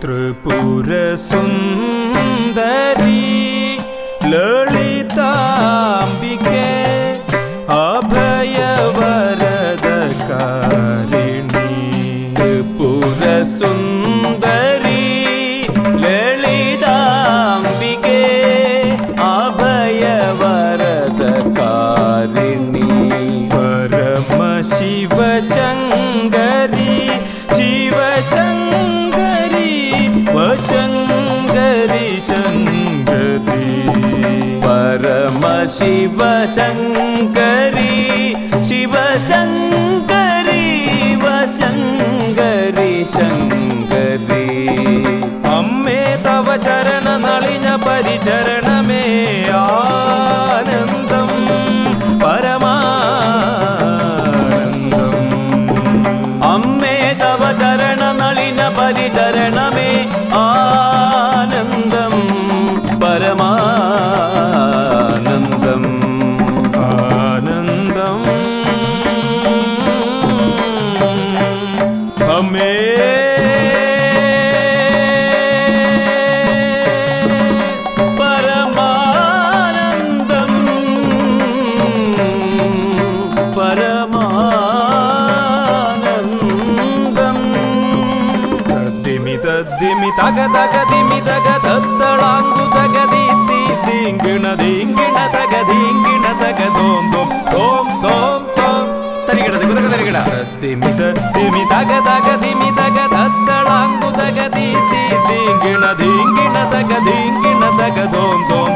ത്രിപുര സുന്ദരി ലളിതാംബികെ അഭയവരദകാരിണി. ത്രിപുര സുന്ദരി ലളിതാംബികെ അഭയവരദകാരിണി. പരമശിവശങ്കരി ശിവശങ്കരി വശങ്കരി ശങ്കരി. പരമശിവശങ്കരി ശിവശങ്കരി വശങ്കരി ശങ്കരി. അമ്മേ തവ ചരണ നളിന പരിചരണമേ ആനന്ദം പരമാനന്ദം. അമ്മേ തവ ചരണ നളിന പരിചരണമേ ആനന്ദം പരമാനന്ദം ആനന്ദം. അമ്മേ പരമാനന്ദം പരമാനന്ദം. തദ്ദിമി തക തക ദിമി തക തത്തളാങ്കു തക ദീ ദീങ്കിണ ദീങ്കിണ തക ദീങ്കിണ തക ദോം ദോം ദോം ദോം ദോം തരികിട തക തരികിട. തദ്ദിമി തക തക ദിമി തക തത്തളാങ്കു തക ദീ ദീങ്കിണ ദീങ്കിണ തക ദീങ്കിണ തക ദോം ദോം